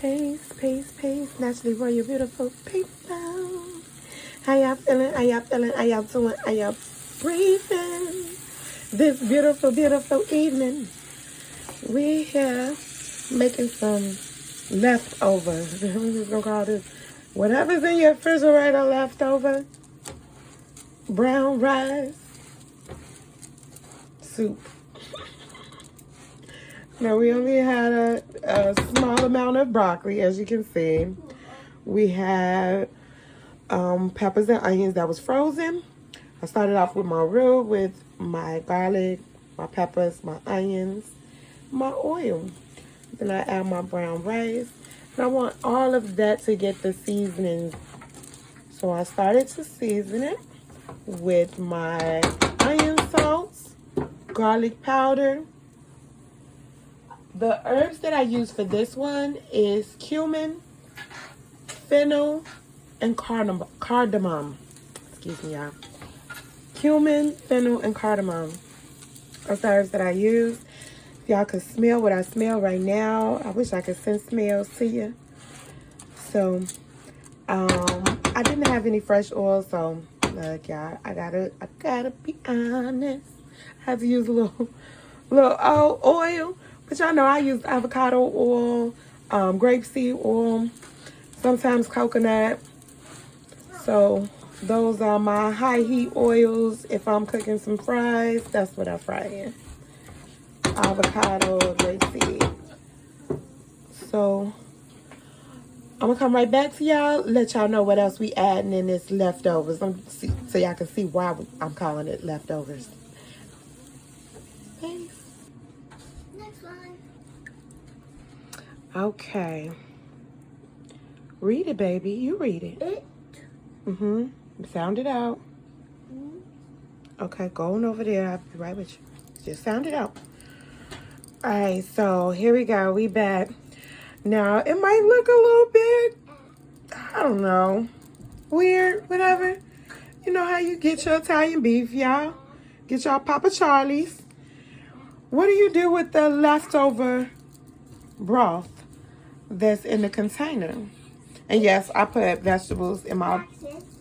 Peace, peace, peace. Naturally royal, beautiful people. How y'all feeling? How y'all feeling? How y'all doing? How y'all breathing? This beautiful, beautiful evening. We here making some leftovers. I'm just gonna call this whatever's in your refrigerator leftover. Brown rice soup. Now we only had a small amount of broccoli, as you can see. We had peppers and onions that was frozen. I started off with my roux with my garlic, my peppers, my onions, my oil. Then I add my brown rice. And I want all of that to get the seasonings. So I started to season it with my onion salts, garlic powder. The herbs that I use for this one is cumin, fennel, and cardamom. Excuse me, y'all. Cumin, fennel, and cardamom. Those are herbs that I use. Y'all could smell what I smell right now. I wish I could send smells to you. So, I didn't have any fresh oil, so look, y'all, I gotta be honest. I had to use a little old oil, but y'all know I use avocado oil, grapeseed oil, sometimes coconut. So those are my high heat oils. If I'm cooking some fries, that's what I fry in. Avocado, grapeseed. So I'm gonna come right back to y'all, let y'all know what else we adding in this leftovers. So y'all can see why I'm calling it leftovers. Thanks. Next one. Okay. Read it, baby. You read it. It. Sound it out. Okay, go on over there. I'll be right with you. Just sound it out. All right, so here we go. We back. Now, it might look a little bit, I don't know, weird, whatever. You know how you get your Italian beef, y'all? Get y'all Papa Charlie's. What do you do with the leftover broth that's in the container? And yes, I put vegetables in my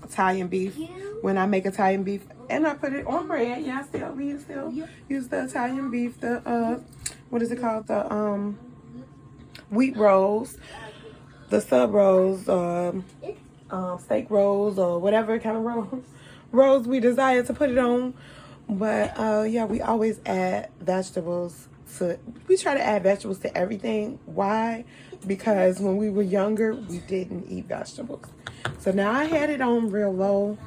Italian beef when I make Italian beef. And I put it on bread. Yeah, we still use the Italian beef, the, what is it called? The, wheat rolls, the sub rolls, steak rolls, or whatever kind of rolls we desire to put it on. But yeah, we always add vegetables we try to add vegetables to everything. Why? Because when we were younger, we didn't eat vegetables. So now I had it on real low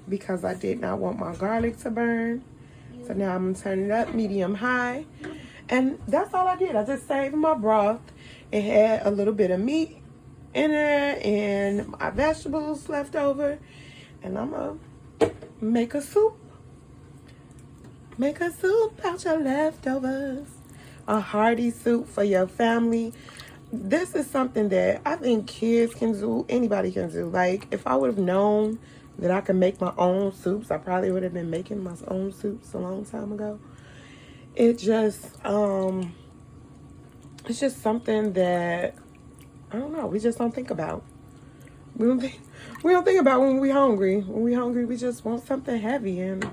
because I did not want my garlic to burn. So now I'm gonna turn it up medium high. And that's all I did. I just saved my broth. It had a little bit of meat in there and my vegetables left over. And I'm going to make a soup. Make a soup out your leftovers. A hearty soup for your family. This is something that I think kids can do. Anybody can do. Like, if I would have known that I could make my own soups, I probably would have been making my own soups a long time ago. It just, it's just something that, I don't know, we just don't think about. We don't think about when we're hungry. When we're hungry, we just want something heavy, and,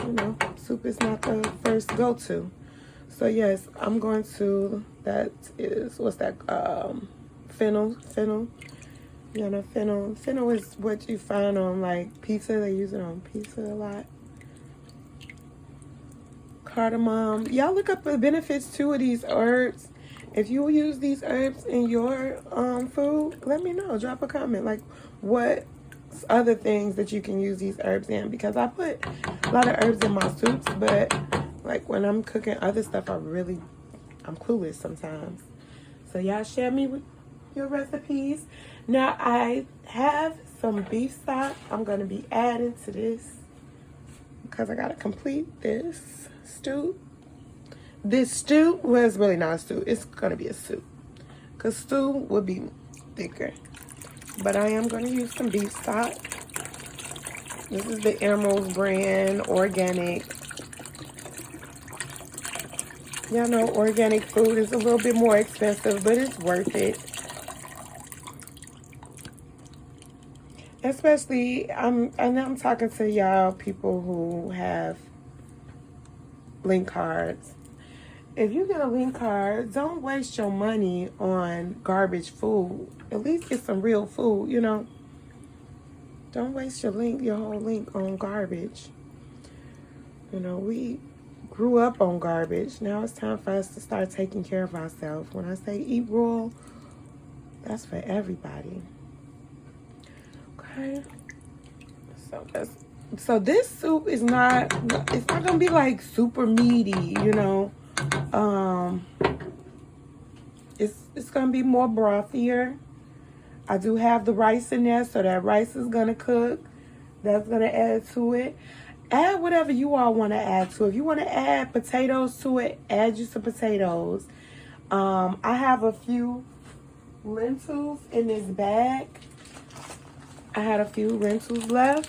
you know, soup is not the first go-to. So, yes, I'm going to, that is, what's that, fennel. You know, fennel. Fennel is what you find on, like, pizza. They use it on pizza a lot. Cardamom. Y'all look up the benefits too of these herbs. If you use these herbs in your food, let me know. Drop a comment. Like, what other things that you can use these herbs in? Because I put a lot of herbs in my soups, but like when I'm cooking other stuff, I'm clueless sometimes. So y'all share me with your recipes. Now I have some beef stock I'm gonna be adding to this because I gotta complete this stew. This stew, well, it's really not a stew. It's gonna be a soup, cause stew would be thicker. But I am gonna use some beef stock. This is the Emerald brand, organic. Y'all know organic food is a little bit more expensive, but it's worth it. Especially, I'm talking to y'all people who have link cards. If you get a link card, don't waste your money on garbage food. At least get some real food, you know. Don't waste your whole link on garbage. You know, we grew up on garbage. Now it's time for us to start taking care of ourselves. When I say eat raw, that's for everybody. Okay. So this soup is not, it's not gonna be like super meaty, you know. It's gonna be more brothier. I do have the rice in there, so that rice is gonna cook. That's gonna add to it. Add whatever you all want to add to it. If you want to add potatoes to it, add you some potatoes. I have a few lentils in this bag. I had a few lentils left.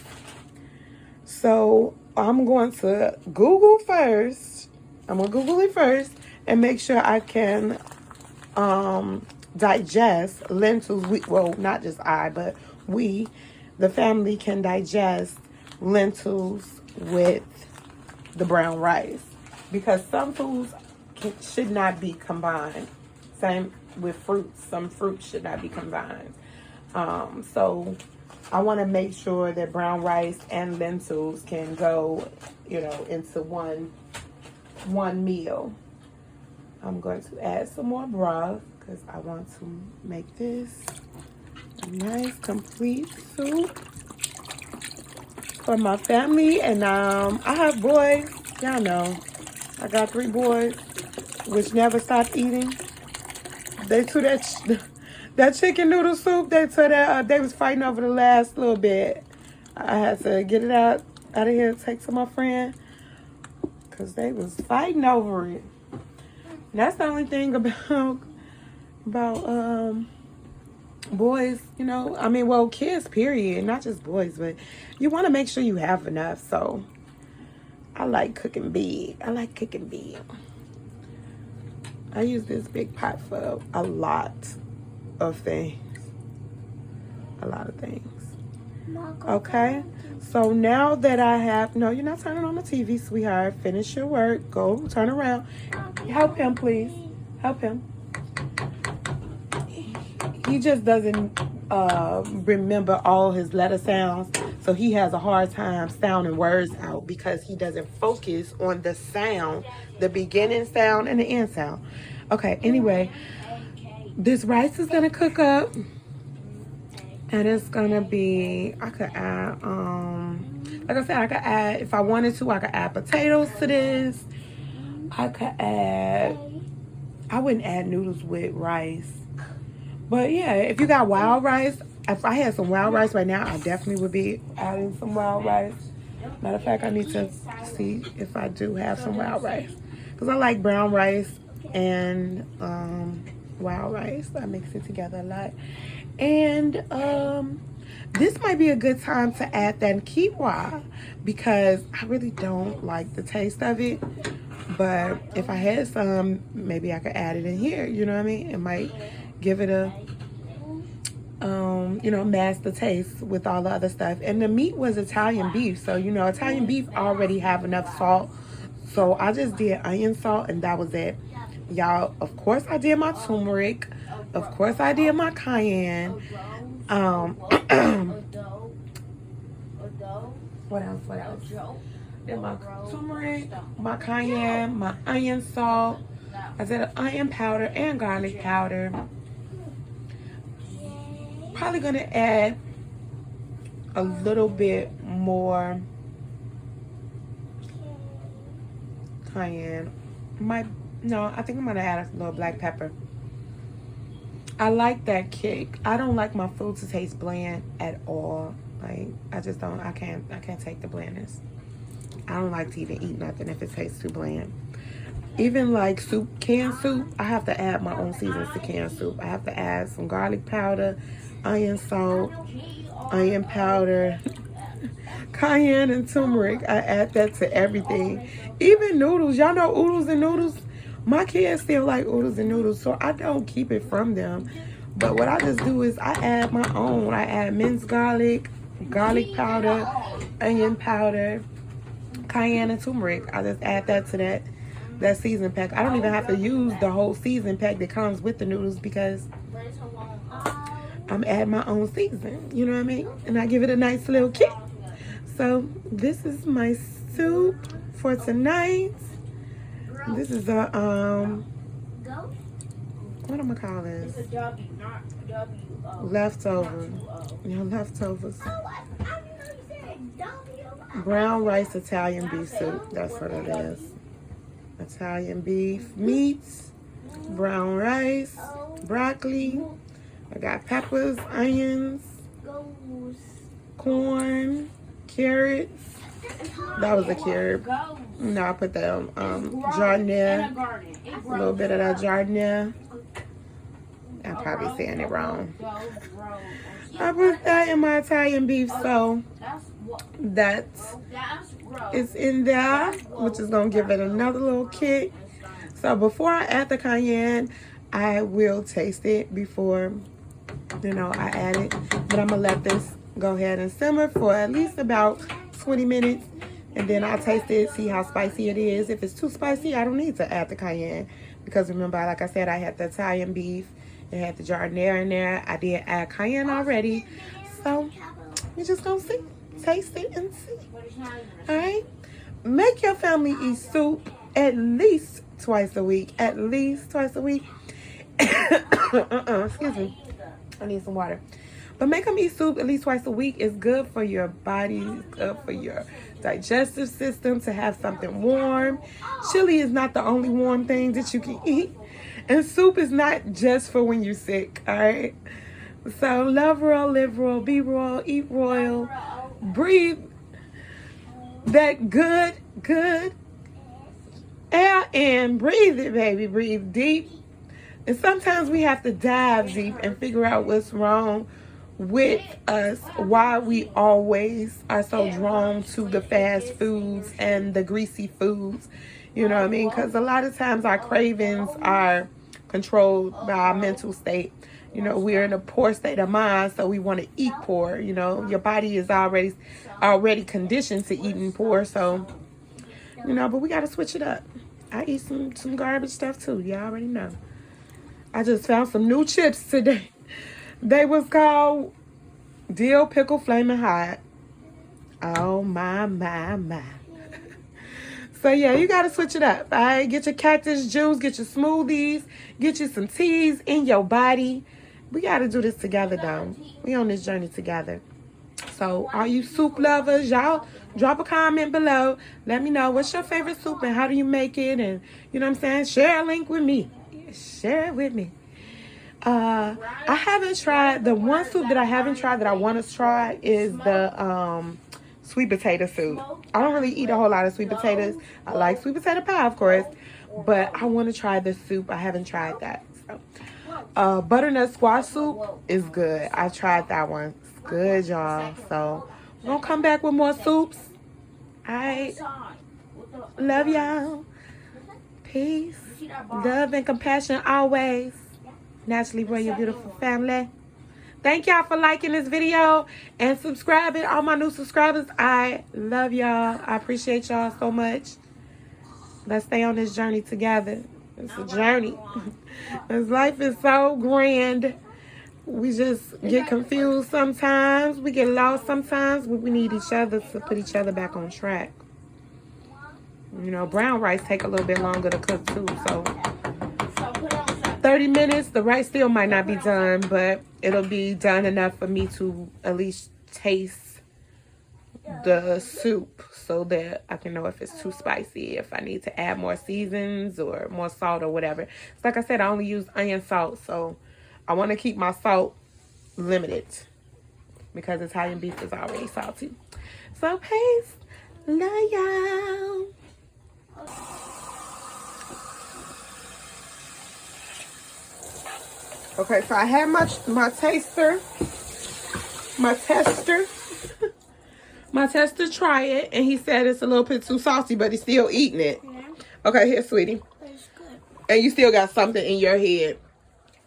So I'm going to Google first. I'm going to Google it first and make sure I can digest lentils. Well, not just I, but we, the family, can digest lentils with the brown rice. Because some foods should not be combined. Same with fruits. Some fruits should not be combined. So I want to make sure that brown rice and lentils can go, you know, into one meal. I'm going to add some more broth because I want to make this a nice complete soup for my family. And I have boys. Y'all know I got 3 boys which never stop eating. They threw that chicken noodle soup. They threw that they was fighting over the last little bit. I had to get it out of here, take to my friend, because they was fighting over it. And that's the only thing about boys, you know. I mean, well, kids, period, not just boys, but you want to make sure you have enough. So I like cooking big. I use this big pot for a lot of things. Okay, so now that I have, no, you're not turning on the TV, sweetheart. Finish your work. Go turn around. Help him, please. Help him. He just doesn't remember all his letter sounds, so he has a hard time sounding words out because he doesn't focus on the sound, the beginning sound and the end sound. Okay, anyway, this rice is gonna cook up, and it's gonna be, I could add, like I said, I could add, if I wanted to, I could add potatoes to this. I could add, I wouldn't add noodles with rice. But yeah, if you got wild rice, if I had some wild rice right now, I definitely would be adding some wild rice. Matter of fact, I need to see if I do have some wild rice. Because I like brown rice and wild rice. I mix it together a lot. And this might be a good time to add that quinoa, because I really don't like the taste of it. But if I had some, maybe I could add it in here. You know what I mean? It might give it a, you know, mask the taste with all the other stuff. And the meat was Italian beef. So, you know, Italian beef already have enough salt. So I just did onion salt and that was it. Y'all, of course I did my turmeric. Of course I did my cayenne. What else? Did my turmeric, my cayenne, my onion salt. I did an onion powder and garlic powder. Probably gonna add a little bit more cayenne. I think I'm gonna add a little black pepper. I like that kick. I don't like my food to taste bland at all. Like, I just don't. I can't take the blandness. I don't like to even eat nothing if it tastes too bland. Even like soup, canned soup, I have to add my own seasons to canned soup. I have to add some garlic powder, onion salt, onion powder, cayenne and turmeric. I add that to everything. Even noodles. Y'all know oodles and noodles? My kids still like oodles and noodles, so I don't keep it from them. But what I just do is I add my own. I add minced garlic, garlic powder, onion powder, cayenne, and turmeric. I just add that to that season pack. I don't even have to use the whole season pack that comes with the noodles because I'm adding my own season. You know what I mean? And I give it a nice little kick. So this is my soup for tonight. This is a what am I call this? It's a W, not W-O. Leftover. Yeah, leftovers. Oh, I didn't know you said W. Brown rice Italian beef soup. That's what it is. Italian beef, meats, brown rice, broccoli. I got peppers, onions, corn, carrots. That was a carrot. No, I put the jardinere. A little bit of that jardinere. I'm probably saying it wrong. I put that in my Italian beef, so that is in there, which is going to give it another little kick. So before I add the cayenne, I will taste it before, I add it. But I'm going to let this go ahead and simmer for at least about 20 minutes. And then I'll taste it, see how spicy it is. If it's too spicy, I don't need to add the cayenne. Because remember, like I said, I had the Italian beef. It had the jardinere in there. I did add cayenne already. So, we're just going to see. Taste it and see. Alright? Make your family eat soup at least twice a week. At least twice a week. Excuse me. I need some water. But make them eat soup at least twice a week. It's good for your body. It's good for your digestive system to have something warm. Chili is not the only warm thing that you can eat. And soup is not just for when you're sick, all right? So love royal, live royal, be royal, eat royal. Breathe that good air in. Breathe it, baby. Breathe deep. And sometimes we have to dive deep and figure out what's wrong with us, why we always are so drawn to the fast foods and the greasy foods. You know what I mean? Because a lot of times our cravings are controlled by our mental state. We're in a poor state of mind, so we want to eat poor. Your body is already conditioned to eating poor, so, but we got to switch it up. I eat some garbage stuff too. You already know. I just found some new chips today. They was called Dill Pickle Flamin' Hot. Oh, my. So, yeah, you got to switch it up. All right? Get your cactus juice. Get your smoothies. Get you some teas in your body. We got to do this together, though. We on this journey together. So, all you soup lovers, y'all, drop a comment below. Let me know what's your favorite soup and how do you make it. And, you know what I'm saying? Share a link with me. Share it with me. I haven't tried, the one soup that I haven't tried that I want to try is the sweet potato soup. I don't really eat a whole lot of sweet potatoes. I like sweet potato pie, of course, but I want to try the soup. I haven't tried that. So, butternut squash soup is good. I tried that one. It's good, y'all. So, we're going to come back with more soups. I love y'all. Peace, love, and compassion always. Naturally Royal, beautiful family. Thank y'all for liking this video and subscribing. All my new subscribers, I love y'all. I appreciate y'all so much. Let's stay on this journey together. It's a journey. This life is so grand. We just get confused sometimes. We get lost sometimes. But we need each other to put each other back on track. Brown rice take a little bit longer to cook too, so 30 minutes, the rice still might not be done, but it'll be done enough for me to at least taste the soup so that I can know if it's too spicy, if I need to add more seasons or more salt or whatever. So like I said, I only use onion salt, so I want to keep my salt limited because Italian beef is already salty. So peace. Love y'all. Okay, so I had my tester try it, and he said it's a little bit too salty, but he's still eating it. Yeah. Okay, here, sweetie. It's good. And you still got something in your head.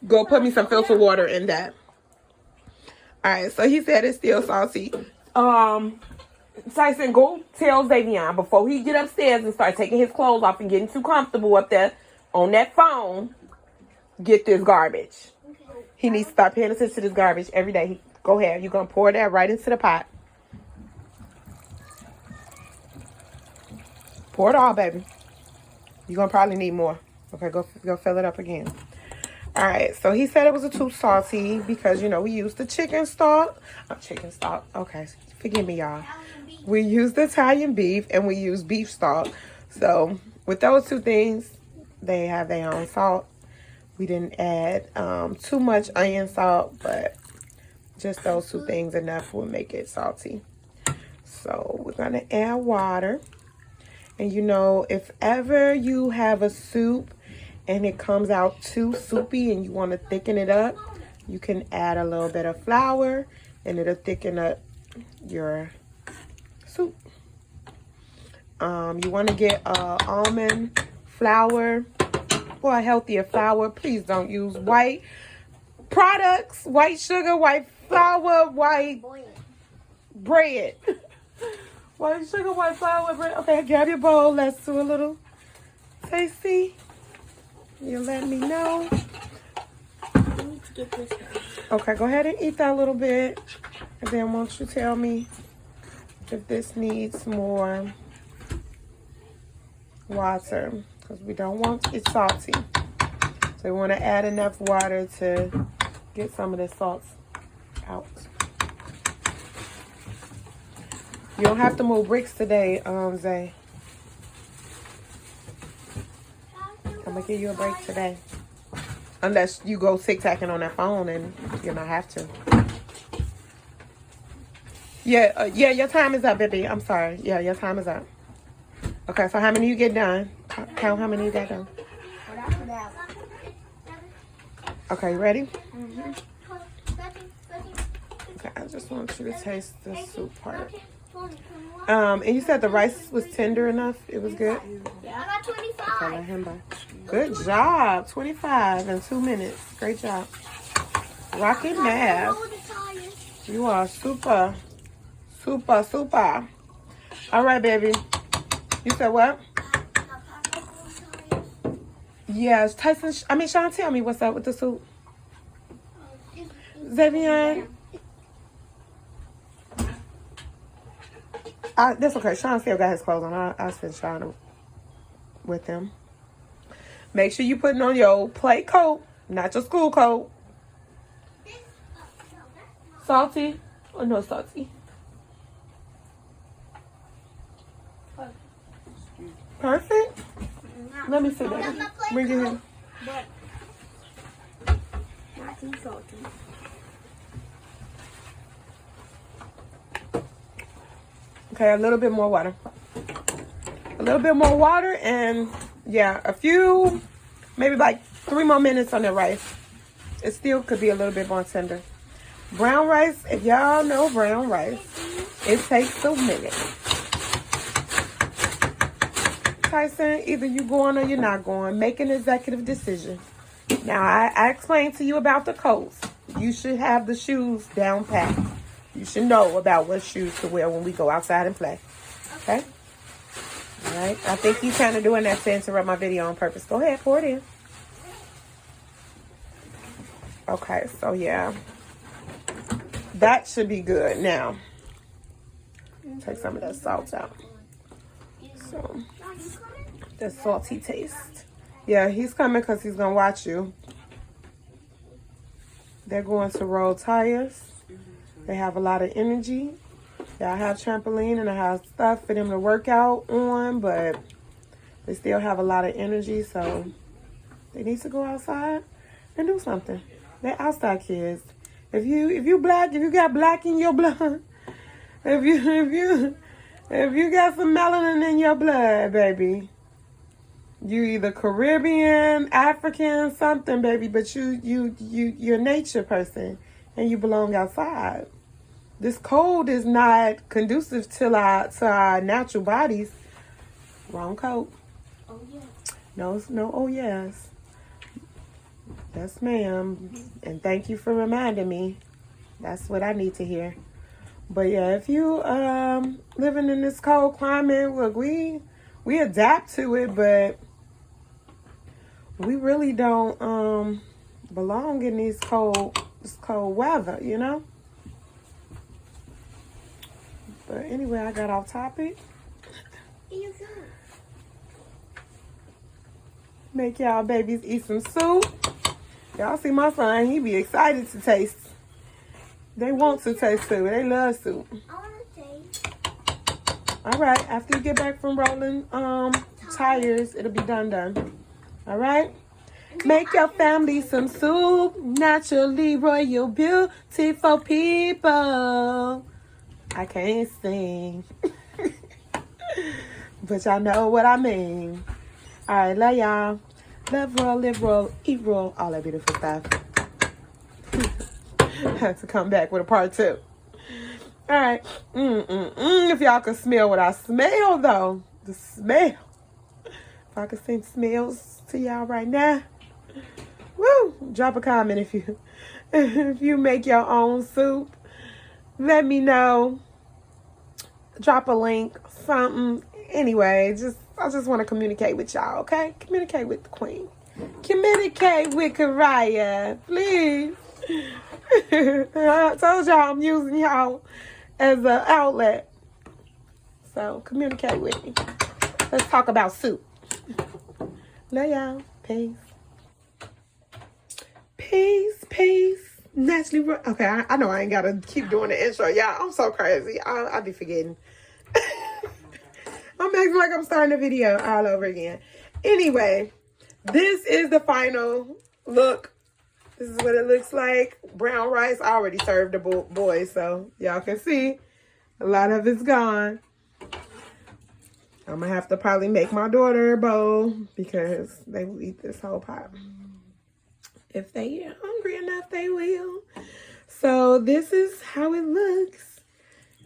Go put me some filter water in that. All right, so he said it's still salty. Tyson, go tell Xavier before he get upstairs and start taking his clothes off and getting too comfortable up there on that phone, get this garbage. He needs to start paying attention to this garbage every day. Go ahead. You're going to pour that right into the pot. Pour it all, baby. You're going to probably need more. Okay, go fill it up again. All right, so he said it was too salty because, you know, we used the chicken stock. Chicken stock. Okay, forgive me, y'all. We used the Italian beef and we used beef stock. So with those two things, they have their own salt. We didn't add too much onion salt, but just those two things enough will make it salty. So we're going to add water. And, you know, if ever you have a soup and it comes out too soupy and you want to thicken it up, you can add a little bit of flour and it'll thicken up your soup. You want to get almond flour or a healthier flour. Please don't use white products, white sugar, white flour, white bread. White sugar, white flour, bread. Okay, grab your bowl. Let's do a little tasty. You let me know. Okay, go ahead and eat that a little bit. And then won't you tell me if this needs more water. Because we don't want it salty. So we want to add enough water to get some of the salts out. You don't have to move bricks today, Zay. I'm going to give you a break today. Unless you go tic-tacking on that phone and you don't have to. Yeah, your time is up, baby. I'm sorry. Yeah, your time is up. Okay, so how many you get done? Count how many you got done. Okay, you ready? Mm-hmm. Okay, I just want you to taste the soup part. And you said the rice was tender enough? It was good? Yeah. I got 25. Okay, let him buy. Good job. 25 in 2 minutes. Great job. Rocking math. You are super. Super, super. All right, baby. You said what? Yes, Tyson. Sean, tell me what's up with the soup. Xavier. That's okay. Sean still got his clothes on. I'll send Sean with him. Make sure you putting on your play coat, not your school coat. Salty or no salty? Perfect. Let me see that. Bring it in. Not too salty. Okay, a little bit more water. A little bit more water and yeah, a few, maybe like 3 more minutes on the rice. It still could be a little bit more tender. Brown rice, if y'all know brown rice, it takes a minute. Tyson, either you going or you're not going. Make an executive decision. Now, I explained to you about the coats. You should have the shoes down pat. You should know about what shoes to wear when we go outside and play. Okay? All right. I think you're kind of doing that to interrupt my video on purpose. Go ahead. Pour it in. Okay. So, yeah. That should be good. Now, take some of that salt out. So, the salty taste. Yeah, he's coming because he's going to watch you. They're going to roll tires. They have a lot of energy. Yeah, I have trampoline and I have stuff for them to work out on, but they still have a lot of energy, so they need to go outside and do something. They're outside kids. If you black, if you got black in your blood, if you got some melanin in your blood, baby, you either Caribbean, African, something, baby, but you're a nature person and you belong outside. This cold is not conducive to our natural bodies. Wrong coat. Oh, yeah. No, oh, yes. Yes, ma'am. And thank you for reminding me. That's what I need to hear. But yeah, if you living in this cold climate, look, we adapt to it, but we really don't belong in this cold weather, you know? But anyway, I got off topic. Here you go. Make y'all babies eat some soup. Y'all see my son, he be excited to taste. They want to taste soup. They love soup. I want to taste. All right, after you get back from rolling tires, it'll be done. All right? Make your family some soup. Naturally royal, beautiful people. I can't sing. But y'all know what I mean. All right, love y'all. Love roll, live roll, eat roll, all that beautiful stuff. Had to come back with a part 2. All right. If y'all can smell what I smell, though. The smell. If I can send smells to y'all right now. Woo! Drop a comment if you make your own soup. Let me know. Drop a link, something. Anyway, I just want to communicate with y'all, okay? Communicate with the queen. Communicate with Karaya, please. I told y'all I'm using y'all as an outlet. So communicate with me. Let's talk about soup. Love y'all. Peace. Peace. Naturally. Okay, I know I ain't got to keep doing the intro. Y'all, I'm so crazy. I'll be forgetting. I'm acting like I'm starting the video all over again. Anyway, this is the final look. This is what it looks like. Brown rice. I already served the boys, so y'all can see a lot of it's gone. I'm going to have to probably make my daughter a bowl because they will eat this whole pot. If they get hungry enough, they will. So this is how it looks.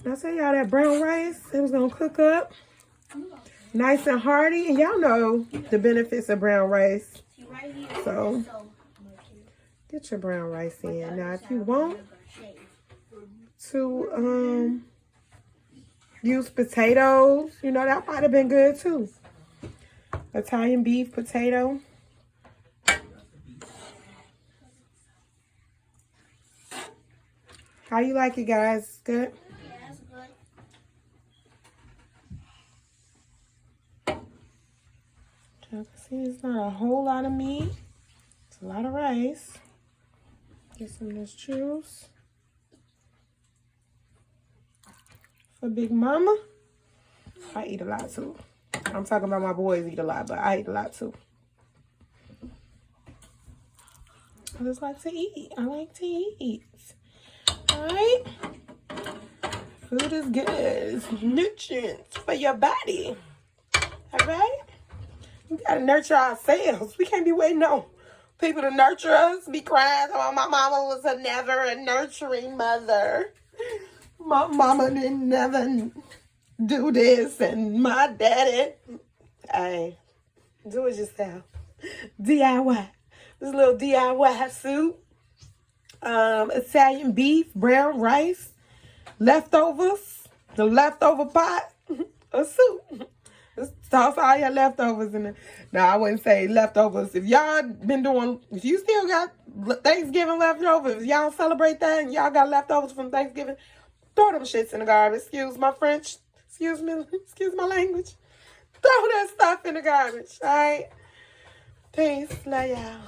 And I tell y'all that brown rice, it was going to cook up nice and hearty. And y'all know the benefits of brown rice. So get your brown rice in. Now, if you want to use potatoes, you know, that might have been good too. Italian beef, potato. How you like it, guys? Good? Yeah, that's good. You can see it's not a whole lot of meat. It's a lot of rice. Get some of this juice. For Big Mama, I eat a lot too. I'm talking about my boys eat a lot, but I eat a lot too. I just like to eat. I like to eat. All right. Food is good. It's nutrients for your body. All right. We gotta nurture ourselves. We can't be waiting on people to nurture us. Be crying. Oh, my mama was never a nurturing mother. My mama didn't never do this, and my daddy. Hey, do it yourself. DIY. This little DIY soup. Italian beef, brown rice, leftovers, the leftover pot of soup. Just toss all your leftovers in there. Now, I wouldn't say leftovers. If y'all been doing, if you still got Thanksgiving leftovers, if y'all celebrate that and y'all got leftovers from Thanksgiving, throw them shits in the garbage. Excuse my French. Excuse me. Excuse my language. Throw that stuff in the garbage. All right. Peace. Love y'all.